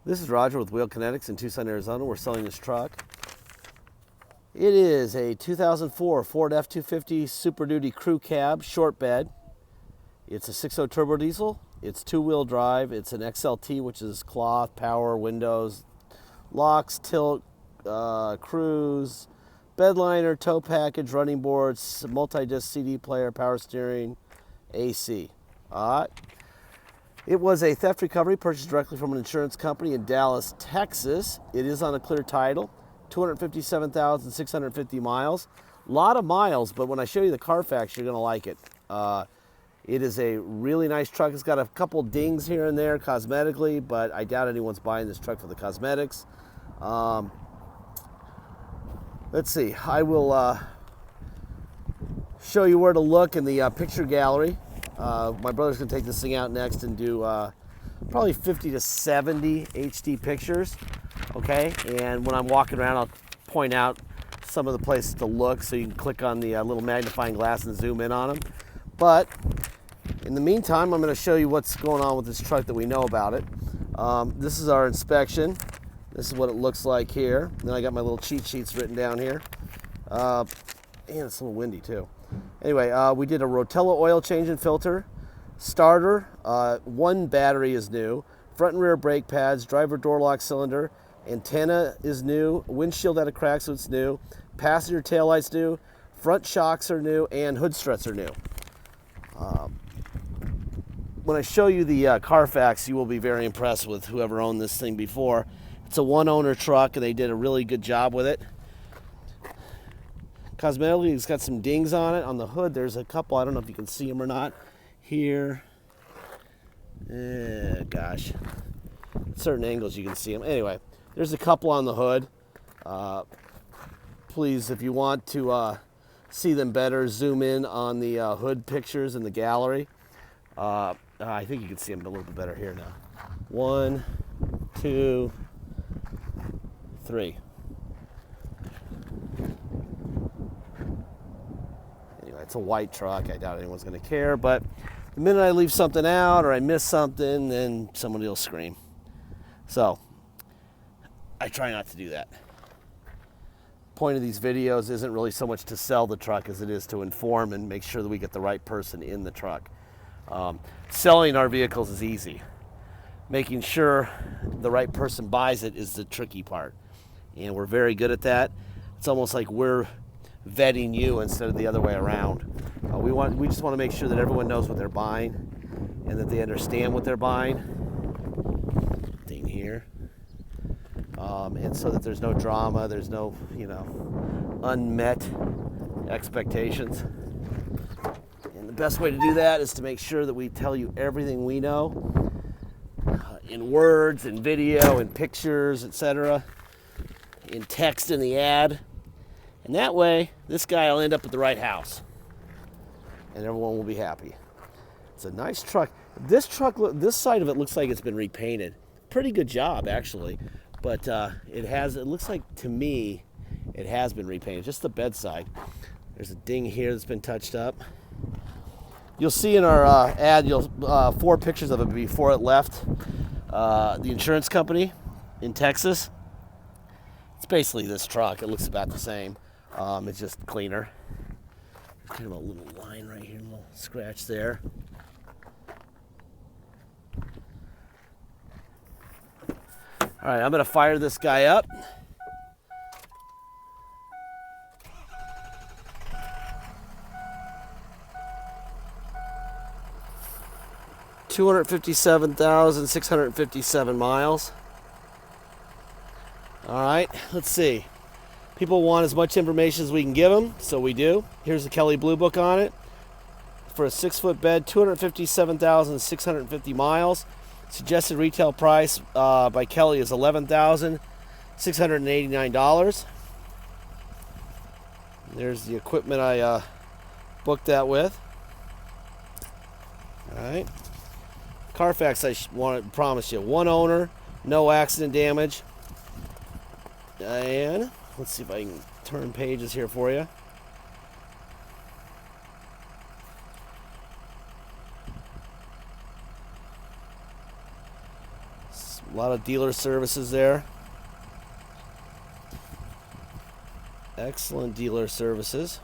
This is Roger with Kinetics in Tucson, Arizona. We're selling this truck. It is a 2004 Ford F250 Super Duty Crew Cab short bed. It's a 6.0 turbo diesel. It's two-wheel drive. It's an XLT, which is cloth, power, windows, locks, tilt, cruise, bed liner, tow package, running boards, multi-disc CD player, power steering, AC. All right. It was a theft recovery purchased directly from an insurance company in Dallas, Texas. It is on a clear title, 257,650 miles. A lot of miles, but when I show you the Carfax, you're going to like it. It is a really nice truck. It's got a couple dings here and there cosmetically, but I doubt anyone's buying this truck for the cosmetics. Let's see. I will show you where to look in the picture gallery. My brother's gonna take this thing out next and do probably 50 to 70 HD pictures, okay? And when I'm walking around, I'll point out some of the places to look so you can click on the little magnifying glass and zoom in on them. But in the meantime, I'm gonna show you what's going on with this truck that we know about it. This is our inspection. This is what it looks like here. Then I got my little cheat sheets written down here. And it's a little windy too. Anyway, we did a Rotella oil change and filter, starter, one battery is new, front and rear brake pads, driver door lock cylinder, antenna is new, windshield had a crack so it's new, passenger taillights new, front shocks are new, and hood struts are new. When I show you the Carfax, you will be very impressed with whoever owned this thing before. It's a one-owner truck and they did a really good job with it. Cosmetically, it's got some dings on it. On the hood, there's a couple. I don't know if you can see them or not. Here. Gosh. Certain angles you can see them. Anyway, there's a couple on the hood. Please, if you want to see them better, zoom in on the hood pictures in the gallery. I think you can see them a little bit better here now. 1, 2, 3. It's a white truck. I doubt anyone's going to care, but the minute I leave something out or I miss something, then somebody will scream. So I try not to do that. Point of these videos isn't really so much to sell the truck as it is to inform and make sure that we get the right person in the truck. Selling our vehicles is easy. Making sure the right person buys it is the tricky part, and we're very good at that. It's almost like we're vetting you instead of the other way around. We just want to make sure that everyone knows what they're buying and that they understand what they're buying. Thing here, and so that there's no drama, there's no unmet expectations. And the best way to do that is to make sure that we tell you everything we know in words, in video, in pictures, etc., in text in the ad. And that way, this guy will end up at the right house, and everyone will be happy. It's a nice truck. This side of it looks like it's been repainted. Pretty good job, actually. But it looks like, to me, it has been repainted. Just the bedside. There's a ding here that's been touched up. You'll see in our ad, 4 pictures of it before it left the insurance company in Texas. It's basically this truck. It looks about the same. It's just cleaner. There's kind of a little line right here, a little scratch there. All right, I'm going to fire this guy up. $257,657 miles. All right, let's see. People want as much information as we can give them, so we do. Here's the Kelly Blue Book on it. For a 6-foot bed, 257,650 miles. Suggested retail price by Kelly is $11,689. There's the equipment I booked that with. All right. Carfax, I want to promise you, one owner, no accident damage. And let's see if I can turn pages here for you. A lot of dealer services there. Excellent dealer services.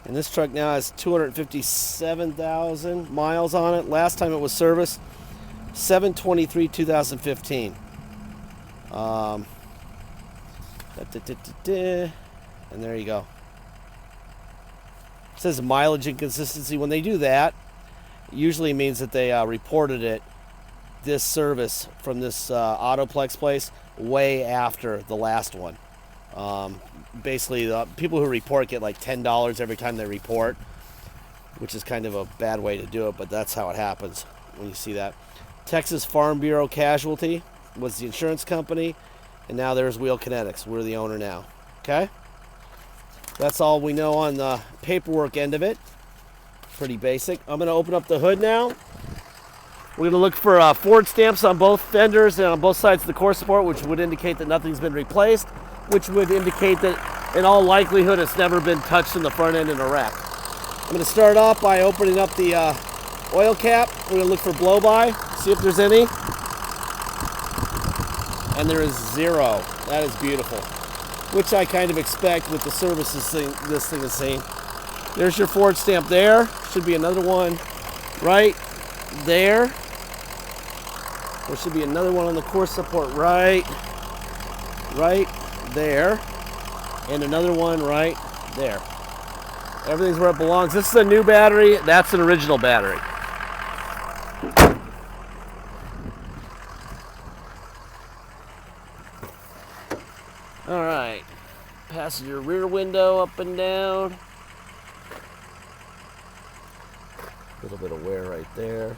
And this truck now has 257,000 miles on it. Last time it was serviced, 7/23/2015. And there you go. It says mileage inconsistency. When they do that, it usually means that they reported it, this service from this Autoplex place, way after the last one. Basically, the people who report get like $10 every time they report, which is kind of a bad way to do it, but that's how it happens when you see that. Texas Farm Bureau Casualty was the insurance company, and now there's Wheel Kinetics. We're the owner now. Okay? That's all we know on the paperwork end of it. Pretty basic. I'm going to open up the hood now. We're going to look for Ford stamps on both fenders and on both sides of the core support, which would indicate that nothing's been replaced, which would indicate that in all likelihood it's never been touched in the front end in a wreck. I'm going to start off by opening up the oil cap. We're going to look for blow-by, see if there's any. And there is zero. That is beautiful, which I kind of expect with the services this thing is seeing. There's your Ford stamp there. Should be another one right there. There should be another one on the core support right there, and another one right there. Everything's where it belongs. This is a new battery. That's an original battery. All right. Passenger rear window up and down. A little bit of wear right there.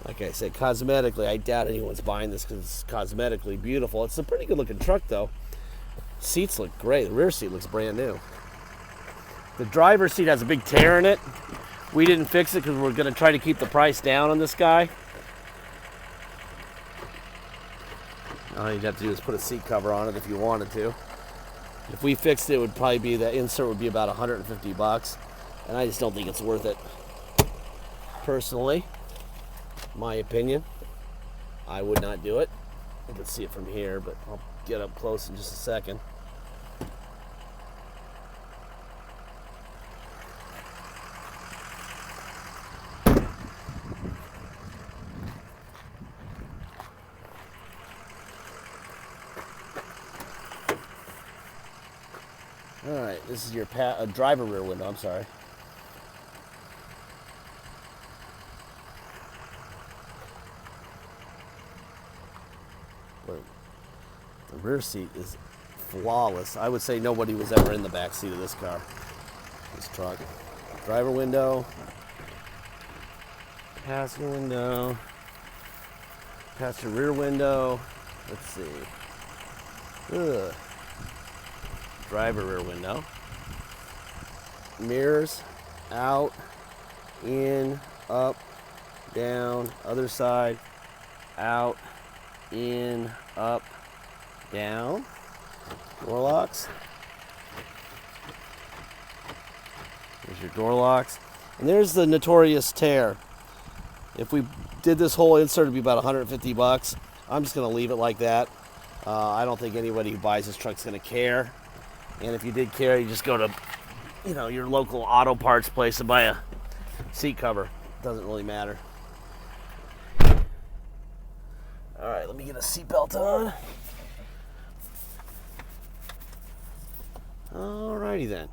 Like I said, cosmetically, I doubt anyone's buying this because it's cosmetically beautiful. It's a pretty good looking truck though. Seats look great. The rear seat looks brand new. The driver's seat has a big tear in it. We didn't fix it because we're going to try to keep the price down on this guy. All you'd have to do is put a seat cover on it if you wanted to. If we fixed it, it would probably be, the insert would be about 150 bucks. And I just don't think it's worth it. Personally, my opinion, I would not do it. You can see it from here, but I'll get up close in just a second. All right, this is your driver rear window, I'm sorry. But the rear seat is flawless. I would say nobody was ever in the back seat of this car, this truck. Driver window, passenger window, passenger rear window. Let's see. Ugh. Driver rear window. Mirrors, out, in, up, down, other side, out, in, up, down. Door locks. There's your door locks. And there's the notorious tear. If we did this whole insert, it'd be about 150 bucks. I'm just going to leave it like that. I don't think anybody who buys this truck's going to care. And if you did care, you just go to, your local auto parts place and buy a seat cover. Doesn't really matter. All right, let me get a seatbelt on. All righty then.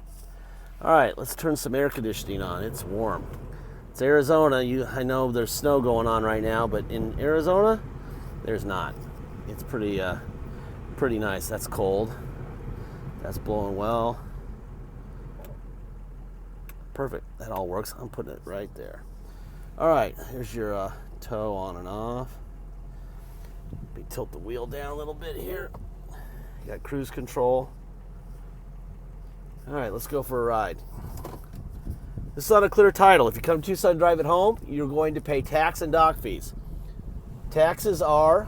All right, let's turn some air conditioning on. It's warm. It's Arizona. I know there's snow going on right now, but in Arizona, there's not. It's pretty nice. That's cold. That's blowing well. Perfect. That all works. I'm putting it right there. All right, here's your tow on and off. Let me tilt the wheel down a little bit here. You got cruise control. All right, let's go for a ride. This is on a clear title. If you come to Tucson and drive it home, you're going to pay tax and dock fees. Taxes are,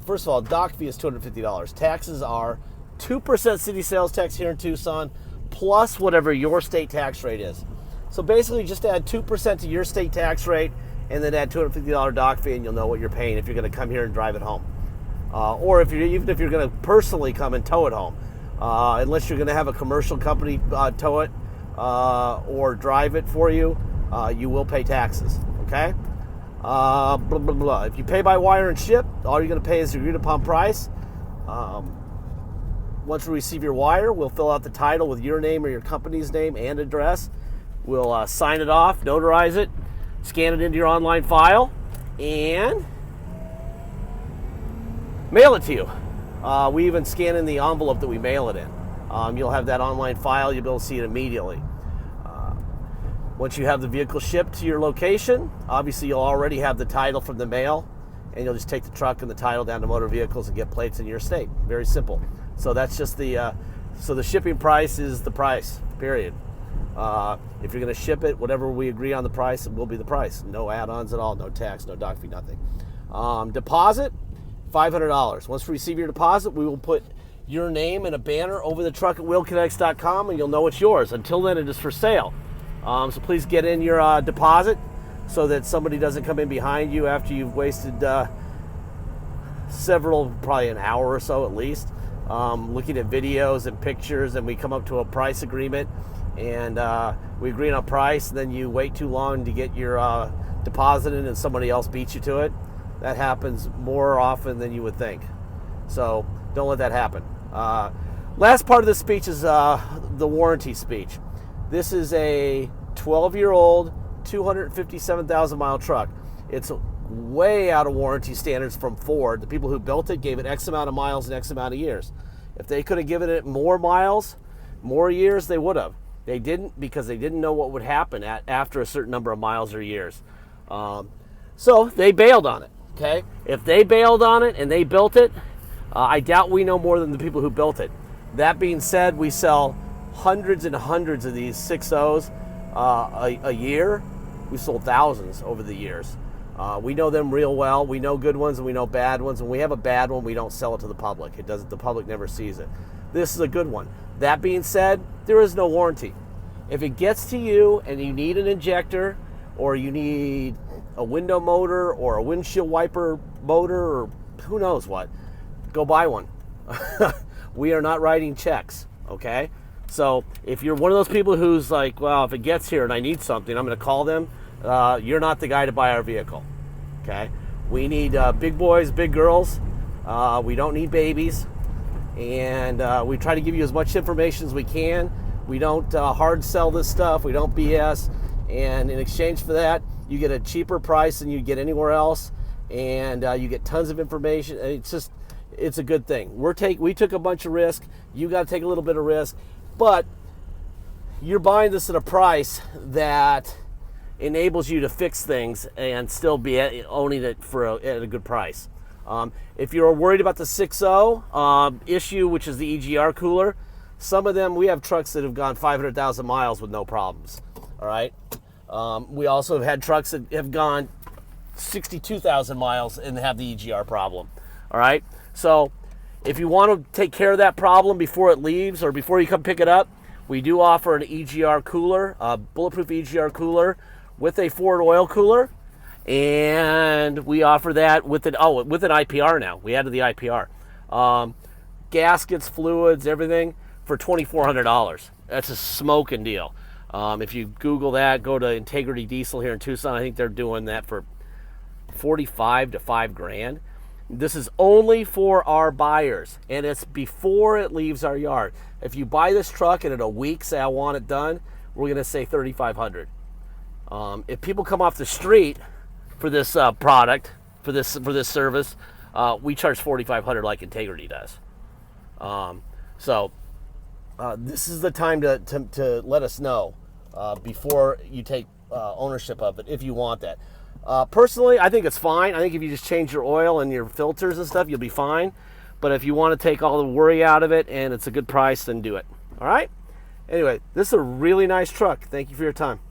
first of all, dock fee is $250. Taxes are 2% city sales tax here in Tucson, plus whatever your state tax rate is. So basically just add 2% to your state tax rate and then add $250 dock fee, and you'll know what you're paying if you're going to come here and drive it home. Or even if you're going to personally come and tow it home. Unless you're going to have a commercial company tow it or drive it for you, you will pay taxes, okay? Blah, blah, blah. If you pay by wire and ship, all you're going to pay is the agreed upon price. Once we receive your wire, we'll fill out the title with your name or your company's name and address. We'll sign it off, notarize it, scan it into your online file, and mail it to you. We even scan in the envelope that we mail it in. You'll have that online file. You'll be able to see it immediately. Once you have the vehicle shipped to your location, obviously you'll already have the title from the mail, and you'll just take the truck and the title down to motor vehicles and get plates in your state. Very simple. So that's just the shipping price is the price, period. If you're going to ship it, whatever we agree on the price, it will be the price. No add-ons at all, no tax, no dock fee, nothing. Deposit, $500. Once we receive your deposit, we will put your name and a banner over the truck at wheelkinetics.com, and you'll know it's yours. Until then, it is for sale. So please get in your deposit so that somebody doesn't come in behind you after you've wasted probably an hour or so at least, looking at videos and pictures, and we come up to a price agreement, and we agree on a price, and then you wait too long to get your deposit in and somebody else beats you to it. That happens more often than you would think. So don't let that happen. Last part of the speech is the warranty speech. This is a 12-year-old, 257,000 mile truck. It's way out of warranty standards from Ford. The people who built it gave it X amount of miles and X amount of years. If they could have given it more miles, more years, they would have. They didn't, because they didn't know what would happen after a certain number of miles or years. So they bailed on it. Okay, if they bailed on it and they built it, I doubt we know more than the people who built it. That being said, we sell hundreds and hundreds of these 6.0s a year. We sold thousands over the years. We know them real well. We know good ones and we know bad ones. When we have a bad one, we don't sell it to the public. The public never sees it. This is a good one. That being said, there is no warranty. If it gets to you and you need an injector, or you need a window motor or a windshield wiper motor, or who knows what, go buy one. We are not writing checks, okay? So if you're one of those people who's like, well, if it gets here and I need something, I'm going to call them, you're not the guy to buy our vehicle, okay? We need big boys, big girls. We don't need babies. And we try to give you as much information as we can. We don't hard sell this stuff. We don't BS. And in exchange for that, you get a cheaper price than you get anywhere else, and you get tons of information. It's a good thing. We took a bunch of risk. You got to take a little bit of risk, but you're buying this at a price that enables you to fix things and still be owning it at a good price. If you're worried about the 6.0 issue, which is the EGR cooler, some of them, we have trucks that have gone 500,000 miles with no problems. All right. We also have had trucks that have gone 62,000 miles and have the EGR problem. All right. So if you want to take care of that problem before it leaves or before you come pick it up, we do offer an EGR cooler, a bulletproof EGR cooler with a Ford oil cooler. And we offer that with an IPR now. We added the IPR. Gaskets, fluids, everything for $2,400. That's a smoking deal. If you Google that, go to Integrity Diesel here in Tucson. I think they're doing that for $45,000 to $5,000. This is only for our buyers, and it's before it leaves our yard. If you buy this truck and in a week say I want it done, we're going to say $3,500. If people come off the street for this product, for this service, we charge $4,500 like Integrity does. This is the time to let us know before you take ownership of it, if you want that. Personally, I think it's fine. I think if you just change your oil and your filters and stuff, you'll be fine. But if you want to take all the worry out of it and it's a good price, then do it. All right? Anyway, this is a really nice truck. Thank you for your time.